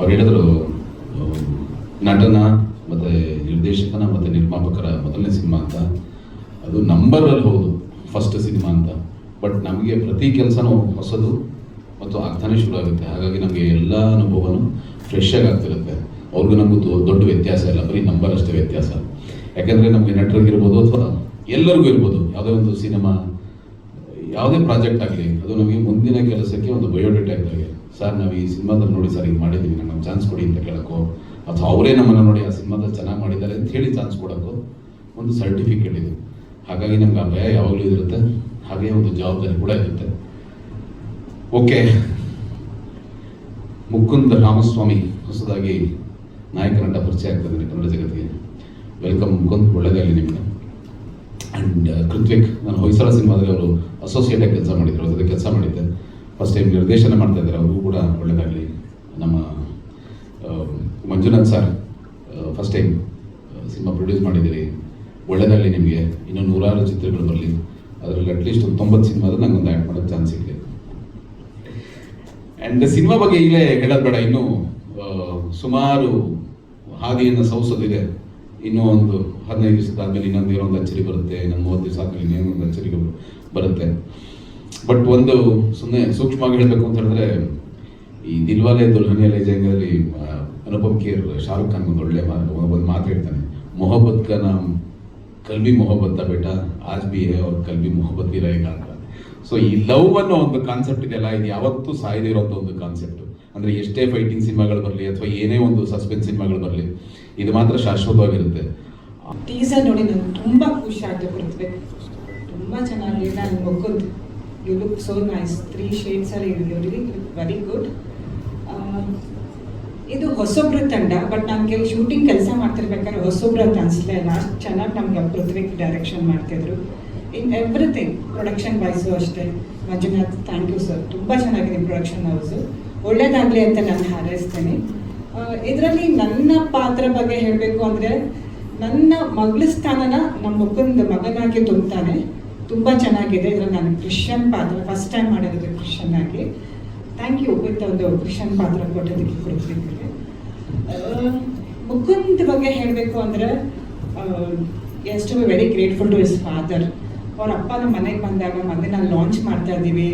ಅವ್ರು ಹೇಳಿದ್ರು ನಟನ ಮತ್ತು ನಿರ್ದೇಶಕನ ಮತ್ತು ನಿರ್ಮಾಪಕರ ಮೊದಲನೇ ಸಿನಿಮಾ ಅಂತ. ಅದು ನಂಬರಲ್ಲಿ ಹೌದು ಫಸ್ಟ್ ಸಿನಿಮಾ ಅಂತ, ಬಟ್ ನಮಗೆ ಪ್ರತಿ ಕೆಲಸನೂ ಹೊಸದು ಮತ್ತು ಆಗ್ತಾನೆ ಶುರು ಆಗುತ್ತೆ. ಹಾಗಾಗಿ ನಮಗೆ ಎಲ್ಲ ಅನುಭವನೂ ಫ್ರೆಶ್ ಆಗಿ ಆಗ್ತಿರುತ್ತೆ. ಅವ್ರಿಗೂ ನಮಗೂ ದೊಡ್ಡ ವ್ಯತ್ಯಾಸ ಇಲ್ಲ, ಬರೀ ನಂಬರ್ ಅಷ್ಟೇ ವ್ಯತ್ಯಾಸ. ಯಾಕೆಂದರೆ ನಮಗೆ ನಟರಿಗಿರ್ಬೋದು ಅಥವಾ ಎಲ್ಲರಿಗೂ ಇರ್ಬೋದು, ಯಾವುದೇ ಒಂದು ಸಿನಿಮಾ ಯಾವುದೇ ಪ್ರಾಜೆಕ್ಟ್ ಆಗಲಿ, ಅದು ನಮಗೆ ಮುಂದಿನ ಕೆಲಸಕ್ಕೆ ಒಂದು ಬಯೋಡೇಟಾ ಇದ್ದಾಗೆ. ಸರ್ ನಾವು ಈ ಸಿನಿಮಾದಲ್ಲಿ ನೋಡಿ ಸರ್ ಈಗ ಮಾಡಿದ್ದೀವಿ, ನಮ್ಗೆ ಚಾನ್ಸ್ ಕೊಡಿ ಅಂತ ಕೇಳೋಕ್ಕೋ, ಅಥವಾ ಅವರೇ ನಮ್ಮನ್ನು ನೋಡಿ ಆ ಸಿನಿಮಾದಲ್ಲಿ ಚೆನ್ನಾಗಿ ಮಾಡಿದ್ದಾರೆ ಅಂತ ಹೇಳಿ ಚಾನ್ಸ್ ಕೊಡೋಕ್ಕೋ ಒಂದು ಸರ್ಟಿಫಿಕೇಟ್ ಇದು. ಹಾಗಾಗಿ ನಮ್ಗೆ ಆ ಭಯ ಯಾವಾಗಲೂ ಇರುತ್ತೆ, ಹಾಗೆ ಒಂದು ಜವಾಬ್ದಾರಿ ಕೂಡ ಇರುತ್ತೆ. ಓಕೆ, ಮುಕುಂದ್ ರಾಮಸ್ವಾಮಿ ಹೊಸದಾಗಿ ನಾಯಕ ನಟ ಪರಿಚಯ ಆಗ್ತದೆ ಕನ್ನಡ ಜಗತ್ತಿಗೆ. ವೆಲ್ಕಮ್ ಮುಕುಂದ್, ಒಳ್ಳೆಯದಾಗಲಿ ನಿಮಗೆ. ಆ್ಯಂಡ್ ಕೃತ್ವಿಕ್, ನಾನು ಹೊಯ್ಸಳ ಸಿನಿಮಾದಲ್ಲಿ ಅವರು ಅಸೋಸಿಯೇಟಾಗಿ ಕೆಲಸ ಮಾಡಿದ್ರು, ಅವ್ರ ಜೊತೆ ಕೆಲಸ ಮಾಡಿದ್ದೆ. ಫಸ್ಟ್ ಟೈಮ್ ನಿರ್ದೇಶನ ಮಾಡ್ತಾ ಇದ್ದಾರೆ, ಅವ್ರಿಗೂ ಕೂಡ ಒಳ್ಳೆಯದಾಗಲಿ. ನಮ್ಮ Manjunath sir first time cinema produce ಮಾಡಿದ್ದೀರಿ, ಒಳ್ಳೆಯದಾಗಲಿ ನಿಮಗೆ. ಇನ್ನೂ 100 ಚಿತ್ರಗಳು ಬರಲಿ, ಅದರಲ್ಲಿ ಅಟ್ಲೀಸ್ಟ್ 90 ಸಿನಿಮಾದಲ್ಲಿ ನಂಗೊಂದು ಆ್ಯಕ್ಟ್ ಮಾಡೋಕ್ಕೆ ಚಾನ್ಸ್ ಸಿಗಲಿ. ಆ್ಯಂಡ್ ಸಿನಿಮಾ ಬಗ್ಗೆ ಈಗಲೇ ಹೇಳೋದು ಬೇಡ, ಇನ್ನೂ ಸುಮಾರು ಹಾದಿಯನ್ನು ಸವಿಸೋದಿದೆ. ಇನ್ನೂ ಒಂದು 15 ದಿವಸದಾದ್ಮೇಲೆ ಇನ್ನೊಂದು ಅಚ್ಚರಿ ಬರುತ್ತೆ, ಇನ್ನೊಂದು 30 ದಿವಸ ಆದಮೇಲೆ ಇನ್ನೊಂದು ಅಚ್ಚರಿ ಬರುತ್ತೆ. ಬಟ್ ಒಂದು ಸುಮ್ಮನೆ ಸೂಕ್ಷ್ಮವಾಗಿ ಹೇಳಬೇಕು ಅಂತ ಹೇಳಿದ್ರೆ, ಈ ದಿಲ್ವಾಲೆ ದುಲ್ಹನಿಯಾ ಲೇ ಜಾಯೇಂಗೆಯಲ್ಲಿ ಅನುಪಮ್ ಖೇರ್ ಶಾರುಖ್ ಖಾನ್ ಒಂದು ಒಳ್ಳೆ ಒಂದು ಮಾತು ಹೇಳ್ತಾನೆ, ಮೊಹಬ್ಬತ್ ಕಾ ನಾಮ್ ಕಲ್ಬಿ ಮೊಹಬ್ಬತ್ ಬೇಟಾ ಆಜ್ ಬಿ ಹೇ ಅವ್ರ ಕಲ್ಬಿ ಮೊಹಬ್ಬತ್ ಬಿ रहेगा ಅಂತ. ಸೊ ಈ ಲವ್ ಅನ್ನೋ ಒಂದು ಕಾನ್ಸೆಪ್ಟ್ ಇದೆಯಲ್ಲ, ಇದು ಯಾವತ್ತೂ ಸಾಯದೇ ಇರೋಂಥ ಒಂದು ಕಾನ್ಸೆಪ್ಟ್. ಅಂದರೆ ಎಷ್ಟೇ ಫೈಟಿಂಗ್ ಸಿನಿಮಾಗಳು ಬರಲಿ ಅಥವಾ ಏನೇ ಒಂದು ಸಸ್ಪೆನ್ಸ್ ಸಿನಿಮಾಗಳು ಬರಲಿ, ಇದು ಮಾತ್ರ ಶಾಶ್ವತವಾಗಿರುತ್ತೆ. ಟೀಸರ್ ನೋಡಿ ನನಗೆ ತುಂಬ ಖುಷಿ ಆಯಿತು. ಪೃಥ್ವಿ ತುಂಬ ಚೆನ್ನಾಗಿ, ನಾನು Mukund you look so nice, 3 ಶೇಡ್ಸಲ್ಲಿ ಯು ರಿಲಿ ವೆರಿ ಗುಡ್. ಇದು ಹೊಸೊಬ್ರ ತಂಡ, ಬಟ್ ನನಗೆ ಶೂಟಿಂಗ್ ಕೆಲಸ ಮಾಡ್ತಿರ್ಬೇಕಾದ್ರೆ ಹೊಸೊಬ್ರ ಅಂತ ಅನಿಸ್ಲೇ ಇಲ್ಲ. ಅಷ್ಟು ಚೆನ್ನಾಗಿ ನಮಗೆ ಪೃಥ್ವಿ ಡೈರೆಕ್ಷನ್ ಮಾಡ್ತಿದ್ರು. ಇನ್ ಎವ್ರಿಥಿಂಗ್, ಪ್ರೊಡಕ್ಷನ್ ವೈಸು ಅಷ್ಟೇ. ಮಂಜುನಾಥ್, ಥ್ಯಾಂಕ್ ಯು ಸರ್, ತುಂಬ ಚೆನ್ನಾಗಿದೆ ಪ್ರೊಡಕ್ಷನ್ ಹೌಸು. ಒಳ್ಳೇದಾಗಲಿ ಅಂತ ನಾನು ಹಾರೈಸ್ತೇನೆ. ಇದರಲ್ಲಿ ನನ್ನ ಪಾತ್ರ ಬಗ್ಗೆ ಹೇಳಬೇಕು ಅಂದರೆ, ನನ್ನ ಮಗಳ ಸ್ಥಾನನ ನಮ್ಮ ಮುಕುಂದ್ ಮಗನಾಗಿ ತುಂಬ್ತಾನೆ. ತುಂಬ ಚೆನ್ನಾಗಿದೆ. ಇದರಲ್ಲಿ ನಾನು ಕ್ರಿಶ್ಚಿಯನ್ ಪಾತ್ರ ಫಸ್ಟ್ ಟೈಮ್ ಮಾಡಿರೋದು ಕ್ರಿಶ್ಚಿಯನ್ ಆಗಿ. ಥ್ಯಾಂಕ್ ಯು ವಿತ್ ಒಂದು ಕ್ರಿಶ್ಚಿಯನ್ ಪಾತ್ರ ಕೊಟ್ಟೋದಕ್ಕೆ ಪೃಥ್ವಿಗೆ. ಮುಕುಂದ್ ಬಗ್ಗೆ ಹೇಳಬೇಕು ಅಂದರೆ, as to be very grateful to his father. ಅವ್ರ ಅಪ್ಪ ನಮ್ಮ ಮನೆಗೆ ಬಂದಾಗ ಮೊನ್ನೆ ನಾನು ಲಾಂಚ್ ಮಾಡ್ತಾ ಇದ್ದೀವಿ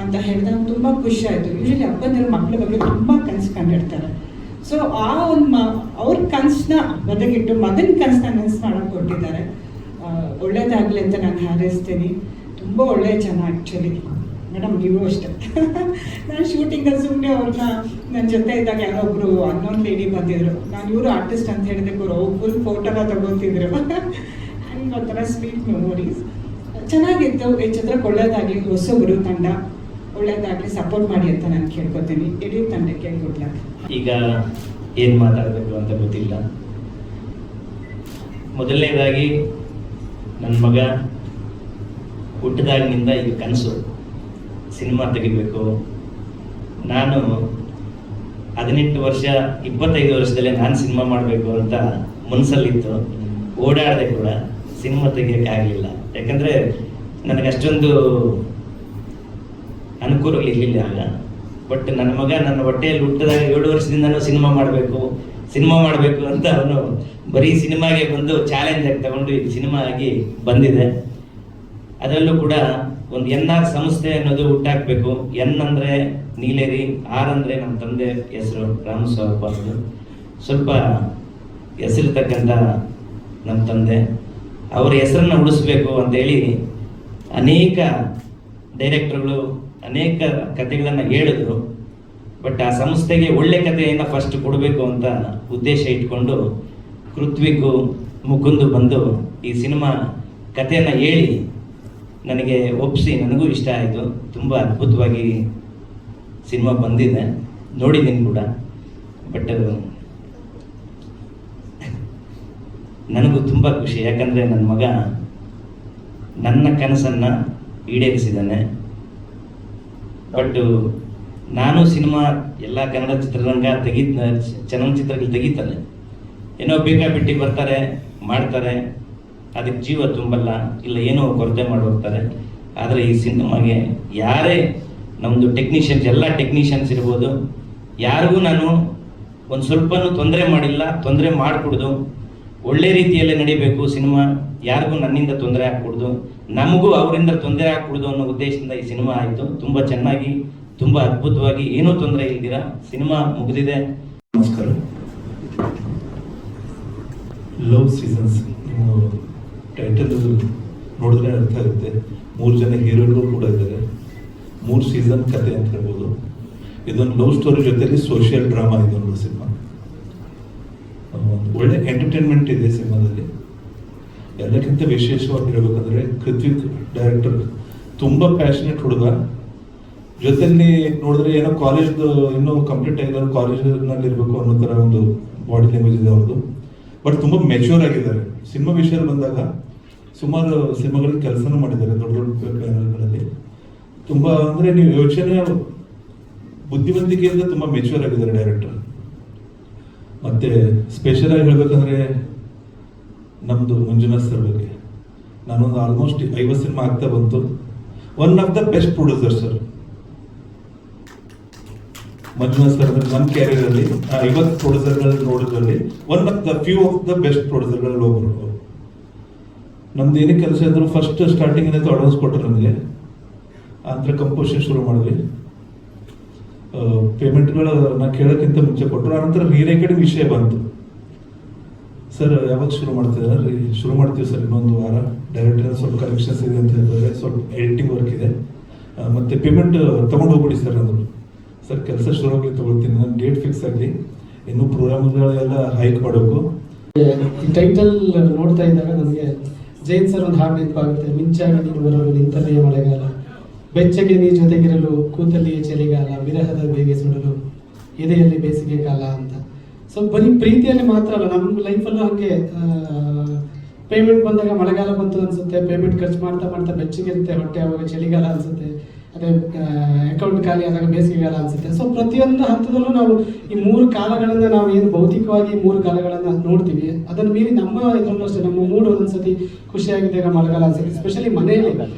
ಅಂತ ಹೇಳಿದಾಗ ತುಂಬ ಖುಷಿ ಆಯಿತು. ಯೂಶಲಿ ಅಪ್ಪಂದಿರು ಮಕ್ಕಳ ಬಗ್ಗೆ ತುಂಬ ಕನಸು ಕಂಡಿರ್ತಾರೆ. ಸೊ ಆ ಒಂದು ಅವ್ರ ಕನಸನ್ನ ಬದಗಿಟ್ಟು ಮಗನ ಕನಸನ್ನ ನೆನ್ಸು ಮಾಡೋಕ್ಕೆ ಕೊಟ್ಟಿದ್ದಾರೆ. ಒಳ್ಳೇದಾಗಲಿ ಅಂತ ನಾನು ಹಾರೈಸ್ತೀನಿ. ತುಂಬ ಒಳ್ಳೆಯ ಜನ ಆ್ಯಕ್ಚುಲಿ. ಮೇಡಮ್ ನೀವು ಅಷ್ಟೇ. ನಾನು ಶೂಟಿಂಗಲ್ಲಿ ಸುಮ್ಮನೆ ಅವ್ರನ್ನ ನನ್ನ ಜೊತೆ ಇದ್ದಾಗ ಯಾರೊಬ್ಬರು ಅನ್ನೋನ್ ಲೇಡಿ ಬಂದಿದ್ರು. ನಾನು ಇವರು ಆರ್ಟಿಸ್ಟ್ ಅಂತ ಹೇಳಿದಕ್ಕೆ ಅವರು ಫುಲ್ ಫೋಟೋನ ತಗೋತಿದ್ರು. ಹಂಗೆ ಒಂಥರ ಸ್ವೀಟ್ ಮೆಮೊರೀಸ್. ಚೆನ್ನಾಗಿತ್ತು. ಈ ಚಿತ್ರಕ್ಕೆ ಒಳ್ಳೇದಾಗಲಿ, ಹೊಸೊಬ್ಬರು ತಂಡ ಒಳ್ಳೇದಾಗಲಿ, ಸಪೋರ್ಟ್ ಮಾಡಿ ಅಂತ ನಾನು ಕೇಳ್ಕೊತೀನಿ. ಇಡೀ ತಂಡಕ್ಕೆ ಗುಡ್ ಲಕ್. ಈಗ ಏನು ಮಾತಾಡಬೇಕು ಅಂತ ಗೊತ್ತಿಲ್ಲ. ಮೊದಲನೇದಾಗಿ ನನ್ನ ಮಗ ಹುಟ್ಟಿದಾಗಿನಿಂದ ಇದು ಕನಸು, ಸಿನಿಮಾ ತೆಗಿಬೇಕು. ನಾನು 18 ವರ್ಷ 25 ವರ್ಷದಲ್ಲೇ ನಾನು ಸಿನಿಮಾ ಮಾಡಬೇಕು ಅಂತ ಮನಸ್ಸಲ್ಲಿತ್ತು. ಓಡಾಡದೆ ಕೂಡ ಸಿನಿಮಾ ತೆಗಿಯೋಕ್ಕಾಗಲಿಲ್ಲ. ಯಾಕಂದರೆ ನನಗೆ ಅಷ್ಟೊಂದು ಅನುಕೂಲಗಳಿರಲಿಲ್ಲ ಆಗ. ಬಟ್ ನನ್ನ ಮಗ ನನ್ನ ಹೊಟ್ಟೆಯಲ್ಲಿ ಹುಟ್ಟಿದಾಗ 7 ವರ್ಷದಿಂದನೂ ಸಿನಿಮಾ ಮಾಡಬೇಕು ಅಂತ ಅವನು ಬರೀ ಸಿನಿಮಾಗೆ ಬಂದು ಚಾಲೆಂಜ್ ಆಗಿ ತಗೊಂಡು ಇದು ಸಿನಿಮಾ ಆಗಿ ಬಂದಿದೆ. ಅದರಲ್ಲೂ ಕೂಡ ಒಂದು NR ಸಂಸ್ಥೆ ಅನ್ನೋದು ಹುಟ್ಟಾಕಬೇಕು. N ಅಂದರೆ ನೀಲೇರಿ, R ಅಂದರೆ ನಮ್ಮ ತಂದೆ ಹೆಸರು ರಾಮಸ್ವಾಮಿ. ಸ್ವಲ್ಪ ಹೆಸರಿರ್ತಕ್ಕಂಥ ನಮ್ಮ ತಂದೆ, ಅವರ ಹೆಸರನ್ನು ಉಳಿಸ್ಬೇಕು ಅಂತೇಳಿ ಅನೇಕ ಡೈರೆಕ್ಟರ್ಗಳು ಅನೇಕ ಕಥೆಗಳನ್ನು ಹೇಳಿದ್ರು. ಬಟ್ ಆ ಸಂಸ್ಥೆಗೆ ಒಳ್ಳೆ ಕಥೆಯನ್ನು ಫಸ್ಟ್ ಕೊಡಬೇಕು ಅಂತ ಉದ್ದೇಶ ಇಟ್ಕೊಂಡು ಕೃತ್ವಿಕು ಮುಕುಂದು ಬಂದು ಈ ಸಿನಿಮಾ ಕಥೆಯನ್ನು ಹೇಳಿ ನನಗೆ ಒಪ್ಪಿಸಿ, ನನಗೂ ಇಷ್ಟ ಆಯಿತು. ತುಂಬ ಅದ್ಭುತವಾಗಿ ಸಿನಿಮಾ ಬಂದಿದೆ, ನೋಡಿದ್ದೀನಿ ಕೂಡ. ಬಟ್ ನನಗೂ ತುಂಬ ಖುಷಿ, ಯಾಕಂದರೆ ನನ್ನ ಮಗ ನನ್ನ ಕನಸನ್ನು ಈಡೇರಿಸಿದ್ದಾನೆ. ಬಟ್ ನಾನು ಸಿನಿಮಾ ಎಲ್ಲ ಕನ್ನಡ ಚಿತ್ರರಂಗ ಚಲನಚಿತ್ರಗಳು ತೆಗಿತಾನೆ, ಏನೋ ಬೇಕಾಬಿಟ್ಟಿ ಬರ್ತಾರೆ ಮಾಡ್ತಾರೆ, ಅದಕ್ಕೆ ಜೀವ ತುಂಬಲ್ಲ, ಇಲ್ಲ ಏನೋ ಕೊರತೆ ಮಾಡಿ ಹೋಗ್ತಾರೆ. ಆದರೆ ಈ ಸಿನಿಮಾಗೆ ಯಾರೇ ನಮ್ಮದು ಟೆಕ್ನಿಷಿಯನ್ಸ್, ಎಲ್ಲ ಟೆಕ್ನಿಷಿಯನ್ಸ್ ಇರ್ಬೋದು, ಯಾರಿಗೂ ನಾನು ಒಂದು ಸ್ವಲ್ಪನೂ ತೊಂದರೆ ಮಾಡಿಲ್ಲ, ತೊಂದರೆ ಮಾಡಿಕೊಡ್ದು ಒಳ್ಳೆ ರೀತಿಯಲ್ಲೇ ನಡಿಬೇಕು ಸಿನಿಮಾ, ಯಾರಿಗೂ ನನ್ನಿಂದ ತೊಂದರೆ ಆಗ್ಕೊಡ್ದು, ನಮಗೂ ಅವರಿಂದ ತೊಂದರೆ ಆಗ್ಕೊಡ್ದು ಅನ್ನೋ ಉದ್ದೇಶದಿಂದ ಈ ಸಿನಿಮಾ ಆಯಿತು. ತುಂಬ ಚೆನ್ನಾಗಿ, ತುಂಬ ಅದ್ಭುತವಾಗಿ, ಏನೂ ತೊಂದರೆ ಇಲ್ದಿರ ಸಿನಿಮಾ ಮುಗಿದಿದೆ. ನಮಸ್ಕಾರ. ಲವ್ ಸೀಸನ್ಸ್ ನೀವು ಟೈಟಲ್ ನೋಡಿದ್ರೆ ಅರ್ಥ ಆಗುತ್ತೆ. 3 ಜನ ಹೀರೋಗಳು ಕೂಡ ಇದ್ದಾರೆ. 3 ಸೀಸನ್ ಕತೆ ಅಂತ ಹೇಳ್ಬೋದು. ಇದೊಂದು ಲವ್ ಸ್ಟೋರಿ ಜೊತೆಲಿ ಸೋಷಿಯಲ್ ಡ್ರಾಮಾ ಇದೊಂದು ಸಿನಿಮಾ. ಒಳ್ಳೆ ಎಂಟರ್ಟೈನ್ಮೆಂಟ್ ಇದೆ ಸಿನಿಮಾದಲ್ಲಿ. ಎಲ್ಲಕ್ಕಿಂತ ವಿಶೇಷವಾಗಿ ಹೇಳ್ಬೇಕಂದ್ರೆ ಕೃತ್ವಿಕ್ ಡೈರೆಕ್ಟರ್ ತುಂಬ ಪ್ಯಾಷನೇಟ್ ಹುಡುಗ. ಜೊತೆಲಿ ನೋಡಿದ್ರೆ ಏನೋ ಕಾಲೇಜ್ದು ಇನ್ನೂ ಕಂಪ್ಲೀಟ್ ಆಗಿದ್ದಾರೆ, ಕಾಲೇಜ್ನಲ್ಲಿ ಇರಬೇಕು ಅನ್ನೋ ಥರ ಒಂದು ಬಾಡಿ ಲ್ಯಾಂಗ್ವೇಜ್ ಇದೆ ಅವ್ರದ್ದು. ಬಟ್ ತುಂಬ ಮೆಚ್ಯೂರ್ ಆಗಿದ್ದಾರೆ. ಸಿನಿಮಾ ವಿಷಯದಲ್ಲಿ ಬಂದಾಗ ಸುಮಾರು ಸಿನಿಮಾಗಳಿಗೆ ಕೆಲಸನೂ ಮಾಡಿದ್ದಾರೆ ದೊಡ್ಡ ದೊಡ್ಡ ಬ್ಯಾನರ್ಗಳಲ್ಲಿ. ತುಂಬ ಅಂದರೆ ನೀವು ಯೋಚನೆ ಬುದ್ಧಿವಂತಿಕೆಯಿಂದ ತುಂಬ ಮೆಚ್ಯೂರ್ ಆಗಿದ್ದಾರೆ ಡೈರೆಕ್ಟರ್. ಮತ್ತು ಸ್ಪೆಷಲ್ ಆಗಿ ಹೇಳ್ಬೇಕಂದ್ರೆ ನಮ್ಮದು ಮಂಜುನಾಥ್ ಸರ್ ಬಗ್ಗೆ ನಾನೊಂದು ಆಲ್ಮೋಸ್ಟ್ 50 ಸಿನಿಮಾ ಆಗ್ತಾ ಬಂತು. One of the best producer sir Manjunath sir ಅಂದರೆ ನಮ್ಮ ಕ್ಯಾರಿಯರಲ್ಲಿ 50 ಪ್ರೊಡ್ಯೂಸರ್ಗಳಲ್ಲಿ ನೋಡೋದ್ರಲ್ಲಿ one of the few of the best ಪ್ರೊಡ್ಯೂಸರ್ಗಳಲ್ಲಿ ಒಬ್ಬರು. ನಮ್ದು ಏನೇ ಕೆಲಸ ಇದ್ರು ಫಸ್ಟ್ ಸ್ಟಾರ್ಟಿಂಗ್ ಏನಾಯ್ತು ಅಡ್ವಾನ್ಸ್ ಕೊಟ್ಟರು ನಮಗೆ. ಆನಂತರ ಕಂಪೋಸಿಷನ್ ಶುರು ಮಾಡಿದ್ವಿ. ಪೇಮೆಂಟ್ಗಳು ನಾ ಕೇಳೋಕ್ಕಿಂತ ಮುಂಚೆ ಕೊಟ್ಟರು. ಆನಂತರ ರೀರೇಕಡಿಂಗ್ ವಿಷಯ ಬಂತು. ಸರ್ ಯಾವಾಗ ಶುರು ಮಾಡ್ತಿದ್ದಾರೆ? ಶುರು ಮಾಡ್ತೀವಿ ಸರ್ ಇನ್ನೊಂದು ವಾರ. ಡೈರೆಕ್ಟರ್ ಸ್ವಲ್ಪ ಕರೆಕ್ಷನ್ಸ್ ಇದೆ ಅಂತ ಹೇಳಿದ್ರೆ, ಸ್ವಲ್ಪ ಎಡಿಟಿಂಗ್ ವರ್ಕ್ ಇದೆ, ಮತ್ತು ಪೇಮೆಂಟ್ ತೊಗೊಂಡು ಹೋಗ್ಬಿಡಿ ಸರ್ ಅಂದರು. ಸರ್ ಕೆಲಸ ಶುರು ಆಗಲಿ ತೊಗೊಳ್ತೀನಿ, ನಾನು ಡೇಟ್ ಫಿಕ್ಸ್ ಆಗಲಿ, ಇನ್ನೂ ಪ್ರೋಗ್ರಾಮ್ಗಳೆಲ್ಲ ಹೈಕ್ ಮಾಡಬೇಕು. ಈ ಟೈಟಲ್ ನೋಡ್ತಾ ಇದ್ದಾಗ ನನಗೆ ಜೈನ್ ಸರ್ ಒಂದು ಹಾಡು ನೆನಪಾಗುತ್ತೆ. ಮಿಂಚಾಗಿ ನೀನು ಬರಲು ನಿಂತಲ್ಲಿಯೇ ಮಳೆಗಾಲ, ಬೆಚ್ಚಗೆ ನೀ ಜೊತೆಗಿರಲು ಕೂತಲ್ಲಿಯೇ ಚಳಿಗಾಲ, ವಿರಹದ ಬೇಗೆ ಸುಡಲು ಎದೆಯಲ್ಲಿ ಬೇಸಿಗೆ ಕಾಲ ಅಂತ. ಸೊ ಬರೀ ಪ್ರೀತಿಯಲ್ಲಿ ಮಾತ್ರ ಅಲ್ಲ, ನಮ್ಮ ಲೈಫಲ್ಲೂ ಹಾಗೆ ಪೇಮೆಂಟ್ ಬಂದಾಗ ಮಳೆಗಾಲ ಬಂತು ಅನ್ಸುತ್ತೆ, ಪೇಮೆಂಟ್ ಖರ್ಚು ಮಾಡ್ತಾ ಮಾಡ್ತಾ ಬೆಚ್ಚಗಿರುತ್ತೆ ಹೊಟ್ಟೆ, ಅವಾಗ ಚಳಿಗಾಲ ಅನ್ಸುತ್ತೆ, ಅದೇ ಅಕೌಂಟ್ ಖಾಲಿ ಆದಾಗ ಬೇಸಿಗೆಗಾಲ ಅನ್ಸುತ್ತೆ. ಸೊ ಪ್ರತಿಯೊಂದು ಹಂತದಲ್ಲೂ ನಾವು ಈ 3 ಕಾಲಗಳನ್ನು ನಾವು ಏನು ಭೌತಿಕವಾಗಿ 3 ಕಾಲಗಳನ್ನು ನೋಡ್ತೀವಿ, ಅದನ್ನು ಮೀರಿ ನಮ್ಮ ಇದರಲ್ಲೂ ಅಷ್ಟೇ ನಮ್ಮ ಮೂಡ್ ಒಂದೊಂದ್ಸತಿ ಖುಷಿಯಾಗಿದ್ದಾಗ ಮಳೆಗಾಲ ಅನ್ಸುತ್ತೆ. ಸ್ಪೆಷಲಿ ಮನೆಯಲ್ಲಿ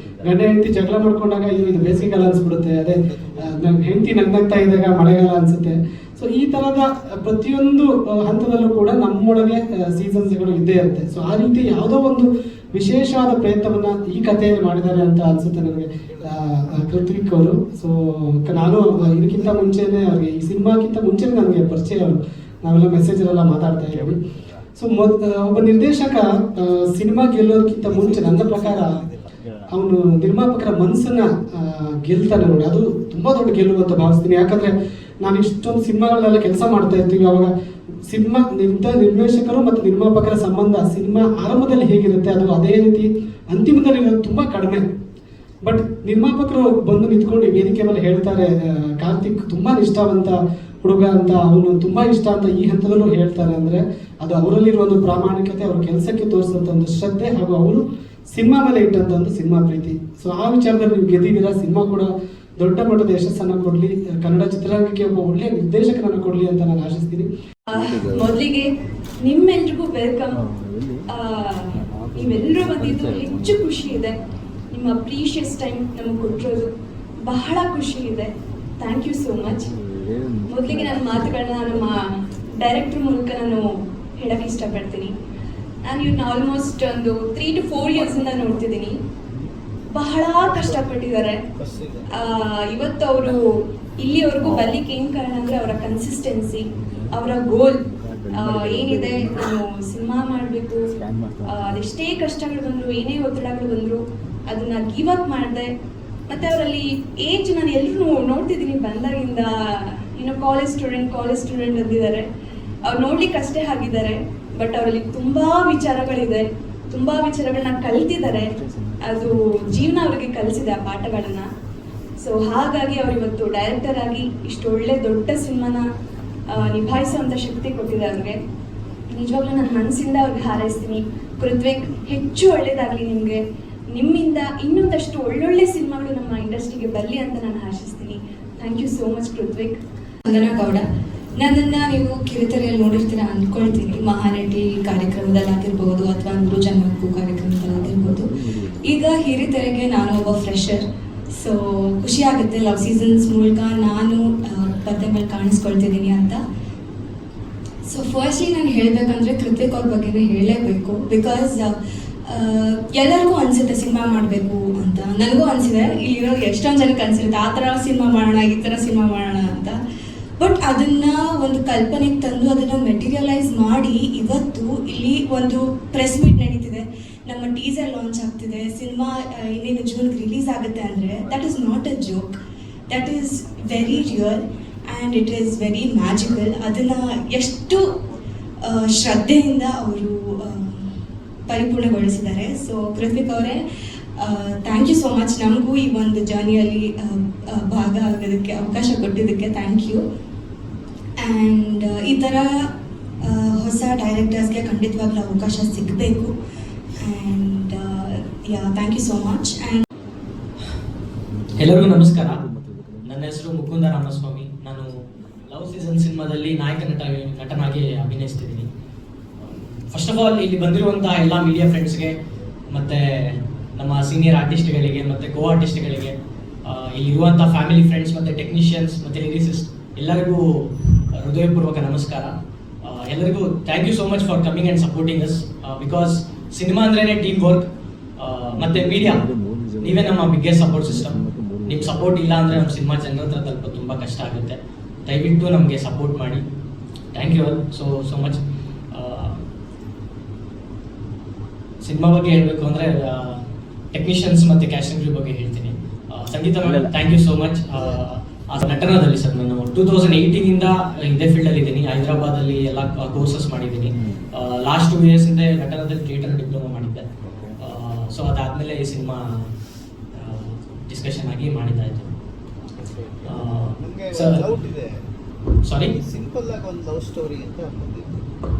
ಗಂಡ ಹೆಂಡತಿ ಜಗಳ ಮಾಡ್ಕೊಂಡಾಗ ಇದು ಬೇಸಿಗೆಗಾಲ ಅನ್ಸ್ಬಿಡುತ್ತೆ, ಅದೇ ನನ್ನ ಹೆಂಡತಿ ನಗ್ನಗ್ತಾ ಇದ್ದಾಗ ಮಳೆಗಾಲ ಅನ್ಸುತ್ತೆ. ಸೊ ಈ ತರದ ಪ್ರತಿಯೊಂದು ಹಂತದಲ್ಲೂ ಕೂಡ ನಮ್ಮೊಳಗೆ ಸೀಸನ್ಸ್ಗಳು ಇದ್ದೇ ಇರುತ್ತೆ. ಸೊ ಆ ರೀತಿ ಯಾವುದೋ ಒಂದು ವಿಶೇಷವಾದ ಪ್ರಯತ್ನವನ್ನ ಈ ಕಥೆಯಲ್ಲಿ ಮಾಡಿದ್ದಾರೆ ಅಂತ ಅನ್ಸುತ್ತೆ ನನಗೆ ಕೃತ್ವಿಕ್ ಅವರು. ಸೊ ನಾನು ಇದಕ್ಕಿಂತ ಮುಂಚೆನೆ ಅವ್ರಿಗೆ ಈ ಸಿನಿಮಾಕ್ಕಿಂತ ಮುಂಚೆನೆ ನನಗೆ ಪರಿಚಯ ಅವರು, ನಾವೆಲ್ಲ ಮೆಸೇಜಲ್ಲೆಲ್ಲ ಮಾತಾಡ್ತಾ ಇದ್ದೀವಿ. ಸೊ ಒಬ್ಬ ನಿರ್ದೇಶಕ ಸಿನಿಮಾ ಗೆಲ್ಲೋದಕ್ಕಿಂತ ಮುಂಚೆ ನನ್ನ ಪ್ರಕಾರ ಅವನು ನಿರ್ಮಾಪಕರ ಮನಸ್ಸನ್ನ ಗೆಲ್ತಾನೆ ನೋಡಿ, ಅದು ತುಂಬಾ ದೊಡ್ಡ ಗೆಲುವು ಅಂತ ಭಾವಿಸ್ತೀನಿ. ಯಾಕಂದ್ರೆ ನಾನು ಇಷ್ಟೊಂದು ಸಿನಿಮಾಗಳೆಲ್ಲ ಕೆಲಸ ಮಾಡ್ತಾ ಇರ್ತೀವಿ, ಅವಾಗ ಸಿನಿಮಾ ನಿರ್ದೇಶಕರು ಮತ್ತು ನಿರ್ಮಾಪಕರ ಸಂಬಂಧ ಸಿನಿಮಾ ಆರಂಭದಲ್ಲಿ ಹೇಗಿರುತ್ತೆ ಅದು ಅದೇ ರೀತಿ ಅಂತಿಮದಲ್ಲಿ ತುಂಬಾ ಕಡಿಮೆ. ಬಟ್ ನಿರ್ಮಾಪಕರು ಬಂದು ನಿಂತ್ಕೊಂಡು ವೇದಿಕೆ ಮೇಲೆ ಹೇಳ್ತಾರೆ, ಕಾರ್ತಿಕ್ ತುಂಬಾ ನಿಷ್ಠಾವಂತ ಹುಡುಗ ಅಂತ, ಅವನು ತುಂಬಾ ಇಷ್ಟ ಅಂತ ಈ ಹಂತದಲ್ಲೂ ಹೇಳ್ತಾರೆ ಅಂದ್ರೆ ಅದು ಅವರಲ್ಲಿರುವ ಒಂದು ಪ್ರಾಮಾಣಿಕತೆ, ಅವ್ರ ಕೆಲಸಕ್ಕೆ ತೋರಿಸಿದಂತ ಒಂದು ಶ್ರದ್ಧೆ, ಹಾಗೂ ಅವರು ಸಿನಿಮಾ ಮೇಲೆ ಇಟ್ಟಂತ ಒಂದು ಸಿನಿಮಾ ಪ್ರೀತಿ. ಸೊ ಆ ವಿಚಾರದಲ್ಲಿ ನೀವು ಗೆದ್ದಿದ್ದೀರಾ. ಸಿನಿಮಾ ಕೂಡ ದೊಡ್ಡ ಮಟ್ಟದ ಯಶಸ್ಸನ್ನು ಕೊಡ್ಲಿ, ಕನ್ನಡ ಚಿತ್ರರಂಗಕ್ಕೆ ಒಬ್ಬ ಒಳ್ಳೆಯ ನಿರ್ದೇಶಕರನ್ನು ಕೊಡ್ಲಿ ಅಂತ ನಾನು ಆಶಿಸ್ತೀನಿ. ಮೊದಲಿಗೆ ನಿಮ್ಮೆಲ್ರಿಗೂ ವೆಲ್ಕಮ್. ನೀವೆಲ್ಲರೂ ಬಂದಿದ್ದು ಹೆಚ್ಚು ಖುಷಿ ಇದೆ. ನಿಮ್ಮ ಪ್ರೀಶಿಯಸ್ ಟೈಮ್ ನಮಗೆ ಕೊಟ್ಟಿರೋದು ಬಹಳ ಖುಷಿ ಇದೆ. Thank you so much. ಮೊದಲಿಗೆ ನನ್ನ ಮಾತುಗಳನ್ನ ನಮ್ಮ ಡೈರೆಕ್ಟರ್ ಮೂಲಕ ನಾನು ಹೇಳಕ್ಕೆ ಇಷ್ಟಪಡ್ತೀನಿ. ನಾನು ಇವ್ರನ್ನ ಆಲ್ಮೋಸ್ಟ್ ಒಂದು 3 to 4 ಇಯರ್ಸಿಂದ ನೋಡ್ತಿದ್ದೀನಿ. ಬಹಳ ಕಷ್ಟಪಟ್ಟಿದ್ದಾರೆ. ಇವತ್ತು ಅವರು ಇಲ್ಲಿವರೆಗೂ ಬರ್ಲಿಕ್ಕೆ ಏನು ಕಾರಣ ಅಂದರೆ ಅವರ ಕನ್ಸಿಸ್ಟೆನ್ಸಿ, ಅವರ ಗೋಲ್ ಏನಿದೆ, ನಾನು ಸಿನಿಮಾ ಮಾಡಬೇಕು, ಅದೆಷ್ಟೇ ಕಷ್ಟಗಳು ಬಂದರು, ಏನೇ ಒತ್ತಡಗಳು ಬಂದರು ಅದನ್ನ ಗಿವ್ ಅಪ್ ಮಾಡಿದೆ. ಮತ್ತು ಅವರಲ್ಲಿ ಏಜ್ ನಾನು ಎಲ್ಲರೂ ನೋಡ್ತಿದ್ದೀನಿ ಬಂದಾಗಿಂದ, ಕಾಲೇಜ್ ಸ್ಟೂಡೆಂಟ್ ಅಂದಿದ್ದಾರೆ. ಅವ್ರು ನೋಡ್ಲಿಕ್ಕೆ ಅಷ್ಟೇ ಆಗಿದ್ದಾರೆ, ಬಟ್ ಅವರಲ್ಲಿ ತುಂಬ ವಿಚಾರಗಳಿದೆ, ತುಂಬ ವಿಚಾರಗಳನ್ನ ಕಲ್ತಿದ್ದಾರೆ. ಅದು ಜೀವನ ಅವ್ರಿಗೆ ಕಲಿಸಿದೆ ಆ ಪಾಠಗಳನ್ನ. ಸೊ ಹಾಗಾಗಿ ಅವ್ರು ಇವತ್ತು ಡೈರೆಕ್ಟರ್ ಆಗಿ ಇಷ್ಟು ಒಳ್ಳೆ ದೊಡ್ಡ ಸಿನಿಮಾನ ನಿಭಾಯಿಸುವಂಥ ಶಕ್ತಿ ಕೊಟ್ಟಿದೆ ಅವ್ರಿಗೆ. ನಿಜವಾಗ್ಲೂ ನನ್ನ ಮನಸ್ಸಿಂದ ಅವ್ರಿಗೆ ಹಾರೈಸ್ತೀನಿ. ಕೃತ್ವಿಕ್ ಹೆಚ್ಚು ಒಳ್ಳೇದಾಗಲಿ ನಿಮಗೆ, ನಿಮ್ಮಿಂದ ಇನ್ನೊಂದಷ್ಟು ಒಳ್ಳೊಳ್ಳೆ ಸಿನಿಮಾಗಳು ನಮ್ಮ ಇಂಡಸ್ಟ್ರಿಗೆ ಬರಲಿ ಅಂತ ನಾನು ಆಶಿಸ್ತೀನಿ. Thank you so much Krithvik. Vandana Gowda, ನನ್ನನ್ನು ನೀವು ಕಿರುತೆರೆಯಲ್ಲಿ ನೋಡಿರ್ತೀರ ಅಂದ್ಕೊಳ್ತೀನಿ. ಮಹಾನಟಿ ಕಾರ್ಯಕ್ರಮದಲ್ಲಾಗಿರ್ಬೋದು ಅಥವಾ ನೂರು ಜನ್ಮಕ್ಕೂ ಕಾರ್ಯಕ್ರಮದಲ್ಲಾಗಿರ್ಬೋದು. ಈಗ ಹಿರಿತೆರೆಗೆ ನಾನು ಒಬ್ಬ ಫ್ರೆಶರ್. ಸೊ ಖುಷಿ ಆಗುತ್ತೆ ಲವ್ ಸೀಸನ್ಸ್ ಮೂಲಕ ನಾನು ಪರ್ದೆ ಮೇಲೆ ಕಾಣಿಸ್ಕೊಳ್ತಿದ್ದೀನಿ ಅಂತ. ಸೊ ಫಸ್ಟ್ಲಿ ನಾನು ಹೇಳಬೇಕಂದ್ರೆ ಕೃತಿಕ್ ಅವ್ರ ಬಗ್ಗೆನೇ ಹೇಳಲೇಬೇಕು. ಬಿಕಾಸ್ ಎಲ್ಲರಿಗೂ ಅನಿಸುತ್ತೆ ಸಿನಿಮಾ ಮಾಡಬೇಕು ಅಂತ. ನನಗೂ ಅನಿಸಿದೆ, ಇಲ್ಲಿರೋ ಎಷ್ಟೊಂದು ಜನಕ್ಕೆ ಅನಿಸಿರುತ್ತೆ ಆ ಥರ ಸಿನಿಮಾ ಮಾಡೋಣ, ಈ ಥರ ಸಿನಿಮಾ ಮಾಡೋಣ ಅಂತ. ಬಟ್ ಅದನ್ನು ಒಂದು ಕಲ್ಪನೆಗೆ ತಂದು ಅದನ್ನು ಮೆಟೀರಿಯಲೈಸ್ ಮಾಡಿ ಇವತ್ತು ಇಲ್ಲಿ ಒಂದು ಪ್ರೆಸ್ ಮೀಟ್ ನಡೀತಿದೆ, ನಮ್ಮ ಟೀಸರ್ ಲಾಂಚ್ ಆಗ್ತಿದೆ, ಸಿನಿಮಾ ಇನ್ನೇನು ಜೂನ್ಗೆ ರಿಲೀಸ್ ಆಗುತ್ತೆ ಅಂದರೆ that is not a joke, that is very real and it is very magical. ಅದನ್ನು ಎಷ್ಟು ಶ್ರದ್ಧೆಯಿಂದ ಅವರು ಪರಿಪೂರ್ಣಗೊಳಿಸಿದ್ದಾರೆ. ಸೊ ಕೃತಿಕ್ ಅವರೇ, ಥ್ಯಾಂಕ್ ಯು ಸೋ ಮಚ್. ನಮಗೂ ಈ ಒಂದು ಜರ್ನಿಯಲ್ಲಿ ಭಾಗ ಆಗೋದಕ್ಕೆ ಅವಕಾಶ ಕೊಟ್ಟಿದ್ದಕ್ಕೆ ಥ್ಯಾಂಕ್ ಯು. ಆ್ಯಂಡ್ ಈ ಥರ ಹೊಸ ಡೈರೆಕ್ಟರ್ಸ್ಗೆ ಖಂಡಿತವಾಗ್ಲೂ ಅವಕಾಶ ಸಿಗಬೇಕು. And thank you so much. And ಎಲ್ಲರಿಗೂ ನಮಸ್ಕಾರ. ನನ್ನ ಹೆಸರು ಮುಕುಂದ ರಾಮಸ್ವಾಮಿ. ನಾನು ಲವ್ ಸೀಸನ್ ಸಿನಿಮಾದಲ್ಲಿ ನಾಯಕ ನಟನಾಗಿ ಅಭಿನಯಿಸ್ತಿದ್ದೀನಿ. ಫಸ್ಟ್ ಆಫ್ ಆಲ್ ಇಲ್ಲಿ ಬಂದಿರುವಂತಹ ಎಲ್ಲ ಮೀಡಿಯಾ ಫ್ರೆಂಡ್ಸ್ಗೆ ಮತ್ತು ನಮ್ಮ ಸೀನಿಯರ್ ಆರ್ಟಿಸ್ಟ್ಗಳಿಗೆ ಮತ್ತು ಕೋ ಆರ್ಟಿಸ್ಟ್ಗಳಿಗೆ, ಇಲ್ಲಿರುವಂಥ ಫ್ಯಾಮಿಲಿ ಫ್ರೆಂಡ್ಸ್ ಮತ್ತು ಟೆಕ್ನಿಷಿಯನ್ಸ್ ಮತ್ತು ಲಿರಿಸಿಸ್ಟ್ ಎಲ್ಲರಿಗೂ ಹೃದಯಪೂರ್ವಕ ನಮಸ್ಕಾರ. ಎಲ್ಲರಿಗೂ thank you so much for coming and supporting us. Because cinema ಅಂದ್ರೇ ಟೀಮ್ ವರ್ಕ್ ಮತ್ತು ಮೀಡಿಯಾ, ನೀವೇ ನಮ್ಮ ಬಿಗ್ಗೆಸ್ಟ್ ಸಪೋರ್ಟ್ ಸಿಸ್ಟಮ್. ನಿಮ್ಮ ಸಪೋರ್ಟ್ ಇಲ್ಲ ಅಂದರೆ ನಮ್ಮ ಸಿನಿಮಾ ಜನರ ಹತ್ರ ತಲುಪೋದು ತುಂಬ ಕಷ್ಟ ಆಗುತ್ತೆ. ದಯವಿಟ್ಟು ನಮಗೆ ಸಪೋರ್ಟ್ ಮಾಡಿ. Thank you all so much. Cinema ಬಗ್ಗೆ ಹೇಳಬೇಕು ಅಂದರೆ ಟೆಕ್ನಿಷಿಯನ್ಸ್ ಮತ್ತು ಕ್ಯಾಸ್ಟಿಂಗ್ ಕ್ರೂ ಬಗ್ಗೆ ಹೇಳ್ತೀನಿ. Sangeetha madam, thank you so much. ನಟನದಲ್ಲಿ ಸರ್ ನಾನು 2018ಇಂದ ಇದೇ ಫೀಲ್ಡಲ್ಲಿ ಇದ್ದೀನಿ. ಹೈದರಾಬಾದಲ್ಲಿ ಎಲ್ಲ ಕೋರ್ಸಸ್ ಮಾಡಿದ್ದೀನಿ. ಲಾಸ್ಟ್ 2 ಇಯರ್ಸಿಂದ ನಟನದಲ್ಲಿ ಥಿಯೇಟರ್ ಡಿಪ್ಲೊಮಾ ಮಾಡಿದ್ದೆ. ಸೊ ಅದಾದಮೇಲೆ ಈ ಸಿನಿಮಾ ಡಿಸ್ಕಷನ್ ಆಗಿ ಮಾಡಿದ್ದಾಯಿತು. ಸರ್ ಸಾರಿ, ಸಿಂಪಲ್ ಆಗಿ ಒಂದು ಲವ್ ಸ್ಟೋರಿ ಅಂತ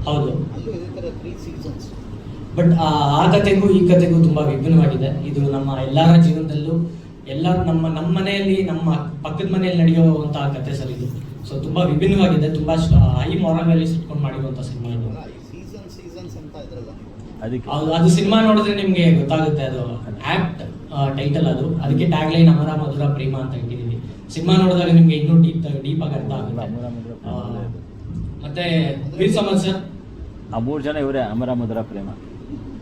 ಹೌದು, ಅಲ್ಲೂ ಇದೇ ಥರ 3 ಸೀಸನ್ಸ್. ಬಟ್ ಆ ಕಥೆಗೂ ಈ ಕಥೆಗೂ ತುಂಬ ವಿಭಿನ್ನವಾಗಿದೆ. ಇದು ನಮ್ಮ ಎಲ್ಲರ ಜೀವನದಲ್ಲೂ ಎಲ್ಲರೂ ನಮ್ಮ ಮನೆಯಲ್ಲಿ, ನಮ್ಮ ಪಕ್ಕದ ಮನೆಯಲ್ಲಿ ನಡೆಯುವಂತಹ ಕಥೆ ಸರ್ ಇದು. ಸೊ ತುಂಬ ವಿಭಿನ್ನವಾಗಿದೆ, ತುಂಬ ಹೈ ಮಾರಲ್ ವ್ಯಾಲ್ಯೂಸ್ ಇಟ್ಕೊಂಡು ಮಾಡಿರುವಂಥ ಸಿನಿಮಾ ಇದು. ಸೀಸನ್ಸ್ ಅಂತ ಇದ್ರಲ್ಲ, ಅದು ಸಿನಿಮಾ ನೋಡಿದ್ರೆ ನಿಮಗೆ ಗೊತ್ತಾಗುತ್ತೆ. ಅದು ಆ್ಯಕ್ಟ್ ಟೈಟಲ್ ಅದು, ಅದಕ್ಕೆ ಟ್ಯಾಗ್ ಲೈನ್ ಅಮರ ಮಧುರ ಪ್ರೇಮ ಅಂತ ಇಟ್ಟಿದ್ದೀವಿ. ಸಿನಿಮಾ ನೋಡಿದಾಗ ನಿಮಗೆ ಇನ್ನೂ ಡೀಪ್ ಆಗಿ ಅರ್ಥ ಆಗುತ್ತೆ. ಮತ್ತೆ ವೀರ್ ಸಮನ್ ಸರ್, ಆ 3 ಜನ ಇವರೇ ಅಮರ ಮಧುರ ಪ್ರೇಮ.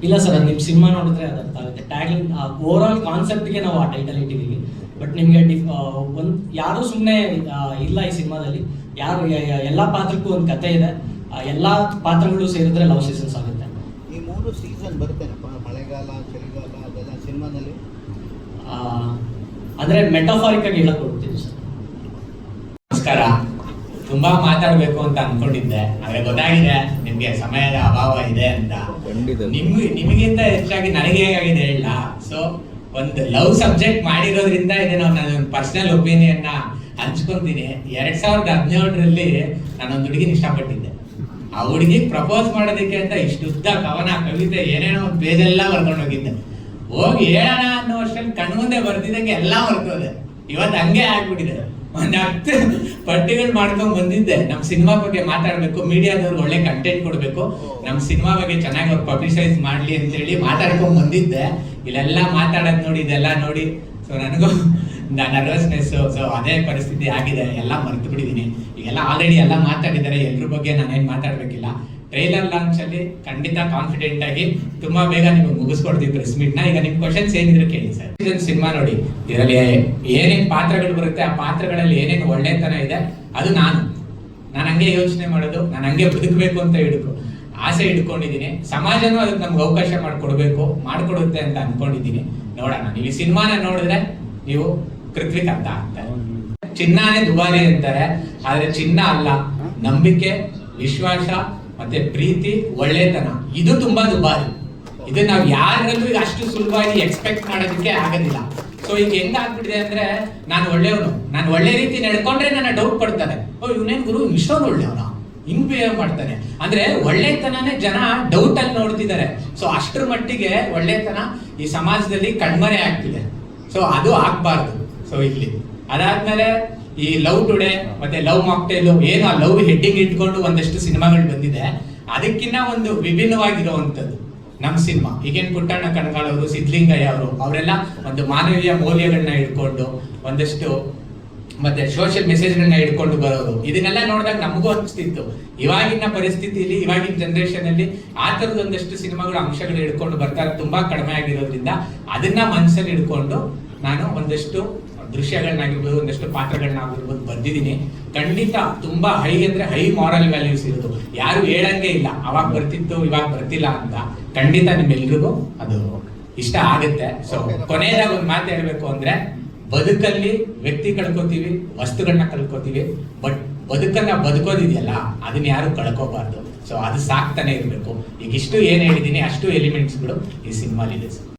ಇಲ್ಲ ಸರ್, ಅದು ನಿಮ್ಮ ಸಿನಿಮಾ ನೋಡಿದ್ರೆ ಅದು ಅರ್ಥ ಆಗುತ್ತೆ. ಟ್ಯಾಗ್ ಲೈನ್ ಓವರ್ ಆಲ್ ಕಾನ್ಸೆಪ್ಟ್ಗೆ ನಾವು ಆ ಟೈಟಲ್ ಇಟ್ಟಿದ್ದೀವಿ. ಬಟ್ ನಿಮಗೆ ಒಂದು ಯಾರೂ ಸುಮ್ಮನೆ ಇಲ್ಲ ಈ ಸಿನಿಮಾದಲ್ಲಿ. ಯಾರು ಎಲ್ಲ ಪಾತ್ರಕ್ಕೂ ಒಂದು ಕತೆ ಇದೆ. ಎಲ್ಲ ಪಾತ್ರಗಳು ಸೇರಿದ್ರೆ ಲವ್ ಸೀಸನ್ಸ್ ಆಗುತ್ತೆ. ಈ 3 ಸೀಸನ್ ಬರ್ತೇನಪ್ಪ, ಮಳೆಗಾಲ, ಚಳಿಗಾಲ, ಅದೆಲ್ಲ ಸಿನಿಮಾದಲ್ಲಿ ಅಂದರೆ ಮೆಟಾಫಾರಿಕ್ ಆಗಿ ಹೇಳಕ್ ಕೊಡ್ತೀನಿ ಸರ್. ನಮಸ್ಕಾರ. ತುಂಬಾ ಮಾತಾಡಬೇಕು ಅಂತ ಅನ್ಕೊಂಡಿದ್ದೆ, ಆದ್ರೆ ಗೊತ್ತಾಗಿದೆ ನಿಮ್ಗೆ ಸಮಯದ ಅಭಾವ ಇದೆ ಅಂತ. ನಿಮಗಿಂತ ಹೆಚ್ಚಾಗಿ ನನಗೆ ಹೇಗಾಗಿದೆ ಹೇಳ. ಸೊ ಒಂದು ಲವ್ ಸಬ್ಜೆಕ್ಟ್ ಮಾಡಿರೋದ್ರಿಂದ ಇದನ್ನ ನಾನು ಪರ್ಸನಲ್ ಒಪಿನಿಯನ್ ಹಂಚ್ಕೊಂತೀನಿ. 2017ರಲ್ಲಿ ನಾನೊಂದು ಹುಡುಗಿನ ಇಷ್ಟಪಟ್ಟಿದ್ದೆ. ಆ ಹುಡುಗಿ ಪ್ರಪೋಸ್ ಮಾಡೋದಕ್ಕೆ ಅಂತ ಇಷ್ಟುದ್ದ ಕವನ, ಕವಿತೆ, ಏನೇನೋ ಒಂದು ಪೇಜೆಲ್ಲ ಬರ್ಕೊಂಡು ಹೋಗಿದ್ದೆ. ಹೋಗಿ ಹೇಳೋಣ ಅನ್ನೋ ಅಷ್ಟರಲ್ಲಿ ಕಣ್ಮುಂದೆ ಬರ್ತಿದ್ದಂಗೆ ಎಲ್ಲ ಹೊರಟೋದೆ. ಇವತ್ತು ಹಂಗೆ ಆಗ್ಬಿಟ್ಟಿದೆ. ಒಂದು 10 ಪಟ್ಟಿಗಳು ಮಾಡ್ಕೊಂಡು ಬಂದಿದ್ದೆ. ನಮ್ಮ ಸಿನಿಮಾ ಬಗ್ಗೆ ಮಾತಾಡಬೇಕು, ಮೀಡಿಯಾದವ್ರಿಗೆ ಒಳ್ಳೆ ಕಂಟೆಂಟ್ ಕೊಡಬೇಕು, ನಮ್ಮ ಸಿನಿಮಾ ಬಗ್ಗೆ ಚೆನ್ನಾಗಿ ಅವ್ರು ಪಬ್ಲಿಸೈಸ್ ಮಾಡಲಿ ಅಂತೇಳಿ ಮಾತಾಡ್ಕೊಂಡು ಬಂದಿದ್ದೆ. ಇಲ್ಲೆಲ್ಲ ಮಾತಾಡೋದು ನೋಡಿ, ಇದೆಲ್ಲ ನೋಡಿ ಸೊ ನನಗೂ ನರ್ವಸ್ನೆಸ್. ಸೊ ಅದೇ ಪರಿಸ್ಥಿತಿ ಆಗಿದೆ. ಎಲ್ಲ ಮರೆತು ಬಿಟ್ಟಿದ್ದೀನಿ. ಈಗೆಲ್ಲ ಆಲ್ರೆಡಿ ಎಲ್ಲ ಮಾತಾಡಿದ್ದಾರೆ, ಎಲ್ರ ಬಗ್ಗೆ ನಾನೇನು ಮಾತಾಡಬೇಕಿಲ್ಲ. ಟ್ರೈಲರ್ ಲಾಂಚ್ ಅಲ್ಲಿ ಖಂಡಿತ ಕಾನ್ಫಿಡೆಂಟ್ ಆಗಿ ತುಂಬಾ ಬೇಗ ನಿಮಗೆ ಮುಗಿಸ್ಕೊಡ್ತೀವಿ ಪ್ರೆಸ್ ಮೀಟ್ ನ. ಈಗ ನಿಮ್ ಕ್ವಶನ್ಸ್ ಏನಿದ್ರೆ ಕೇಳಿ ಸರ್. ಸಿನಿಮಾ ನೋಡಿ, ಇದರಲ್ಲಿ ಏನೇನ್ ಪಾತ್ರಗಳು ಬರುತ್ತೆ, ಆ ಪಾತ್ರಗಳಲ್ಲಿ ಏನೇನು ಒಳ್ಳೆತನ ಇದೆ ಅದು ನಾನು ಹಂಗೆ ಯೋಚನೆ ಮಾಡೋದು, ನಾನು ಹಂಗೆ ಬದುಕಬೇಕು ಅಂತ ಆಸೆ ಇಟ್ಕೊಂಡಿದ್ದೀನಿ. ಸಮಾಜನೂ ಅದಕ್ಕೆ ನಮ್ಗೆ ಅವಕಾಶ ಮಾಡ್ಕೊಡುತ್ತೆ ಅಂತ ಅನ್ಕೊಂಡಿದ್ದೀನಿ. ನೋಡೋಣ. ನೀವು ಈ ಸಿನಿಮಾನ ನೋಡಿದ್ರೆ ನೀವು ಕೃತ್ವಿಕ್ ಅಂತ ಆಗ್ತಾರೆ. ಚಿನ್ನನೇ ದುಬಾರಿ ಅಂತಾರೆ, ಆದ್ರೆ ಚಿನ್ನ ಅಲ್ಲ, ನಂಬಿಕೆ, ವಿಶ್ವಾಸ ಮತ್ತೆ ಪ್ರೀತಿ, ಒಳ್ಳೆತನ ಇದು ತುಂಬಾ ದುಬಾರಿ. ಇದು ನಾವು ಯಾರಲ್ಲೂ ಈಗ ಅಷ್ಟು ಸುಲಭವಾಗಿ ಎಕ್ಸ್ಪೆಕ್ಟ್ ಮಾಡೋದಕ್ಕೆ ಆಗೋದಿಲ್ಲ. ಸೊ ಈಗ ಹೆಂಗ ಆಗ್ಬಿಟ್ಟಿದೆ ಅಂದ್ರೆ, ನಾನು ಒಳ್ಳೆಯವನು, ನಾನು ಒಳ್ಳೆ ರೀತಿ ನಡ್ಕೊಂಡ್ರೆ ನನ್ನ ಡೌಟ್ ಪಡ್ತಾರೆ. ಓ ಇವನೇನ್ ಗುರು ಇಷ್ಟೊಂದು ಒಳ್ಳೆಯವನ, ಹಿಂಗ್ ಬಿಹೇವ್ ಮಾಡ್ತಾನೆ ಅಂದ್ರೆ ಒಳ್ಳೆತನನೇ ಜನ ಡೌಟ್ ಅಲ್ಲಿ ನೋಡ್ತಿದ್ದಾರೆ. ಸೊ ಅಷ್ಟರ ಮಟ್ಟಿಗೆ ಒಳ್ಳೆತನ ಈ ಸಮಾಜದಲ್ಲಿ ಕಣ್ಮರೆ ಆಗ್ತಿದೆ. ಸೊ ಅದು ಆಗ್ಬಾರ್ದು. ಸೊ ಇಲ್ಲಿ ಅದಾದ್ಮೇಲೆ ಈ ಲವ್ ಟುಡೇ ಮತ್ತೆ ಲವ್ ಮಾಕ್ಟೇಲ್, ಏನು ಆ ಲವ್ ಹೆಡ್ಡಿಂಗ್ ಇಟ್ಕೊಂಡು ಒಂದಷ್ಟು ಸಿನಿಮಾಗಳು ಬಂದಿದೆ. ಅದಕ್ಕಿಂತ ಒಂದು ವಿಭಿನ್ನವಾಗಿರುವಂಥದ್ದು ನಮ್ಮ ಸಿನಿಮಾ. ಈಗೇನು ಪುಟ್ಟಣ್ಣ ಕಣಗಾಲ್ ಅವರು, ಸಿದ್ಲಿಂಗಯ್ಯ ಅವರು, ಅವರೆಲ್ಲ ಒಂದು ಮಾನವೀಯ ಮೌಲ್ಯಗಳನ್ನ ಇಟ್ಕೊಂಡು ಒಂದಷ್ಟು ಮತ್ತೆ ಸೋಷಿಯಲ್ ಮೆಸೇಜ್ಗಳನ್ನ ಇಟ್ಕೊಂಡು ಬರೋದು. ಇದನ್ನೆಲ್ಲ ನೋಡಿದಾಗ ನಮಗೂ ಅನಿಸ್ತಿತ್ತು ಇವಾಗಿನ ಪರಿಸ್ಥಿತಿಯಲ್ಲಿ ಇವಾಗಿನ ಜನರೇಷನ್ ಅಲ್ಲಿ ಆ ತರದೊಂದಷ್ಟು ಸಿನಿಮಾಗಳು ಅಂಶಗಳು ಹಿಡ್ಕೊಂಡು ಬರ್ತಾರೆ, ತುಂಬಾ ಕಡಿಮೆ ಆಗಿರೋದ್ರಿಂದ ಅದನ್ನ ಮನಸ್ಸಲ್ಲಿ ಹಿಡ್ಕೊಂಡು ನಾನು ಒಂದಷ್ಟು ದೃಶ್ಯಗಳನ್ನಾಗಿರ್ಬೋದು, ಒಂದಷ್ಟು ಪಾತ್ರಗಳನ್ನಾಗಿರ್ಬೋದು ಬರ್ದಿದ್ದೀನಿ. ಖಂಡಿತ ತುಂಬಾ ಹೈ ಅಂದ್ರೆ ಹೈ ಮಾರಲ್ ವ್ಯಾಲ್ಯೂಸ್ ಇರೋದು, ಯಾರು ಹೇಳಂಗೆ ಇಲ್ಲ ಅವಾಗ ಬರ್ತಿತ್ತು ಇವಾಗ ಬರ್ತಿಲ್ಲ ಅಂತ. ಖಂಡಿತ ನಿಮ್ಮೆಲ್ರಿಗೂ ಅದು ಇಷ್ಟ ಆಗುತ್ತೆ. ಸೊ ಕೊನೆಯದಾಗ ಒಂದು ಮಾತು ಹೇಳ್ಬೇಕು ಅಂದ್ರೆ, ಬದುಕಲ್ಲಿ ವ್ಯಕ್ತಿ ಕಳ್ಕೊತೀವಿ, ವಸ್ತುಗಳನ್ನ ಕಳ್ಕೊತೀವಿ, ಬಟ್ ಬದುಕನ್ನ ಬದುಕೋದಿದೆಯಲ್ಲ ಅದನ್ನ ಯಾರು ಕಳ್ಕೋಬಾರ್ದು. ಸೊ ಅದು ಸಾಕ್ತಾನೆ ಇರಬೇಕು. ಈಗ ಇಷ್ಟು ಏನ್ ಹೇಳಿದೀನಿ ಅಷ್ಟು ಎಲಿಮೆಂಟ್ಸ್ಗಳು ಈ ಸಿನಿಮಾಲಿದೆ ಸರ್.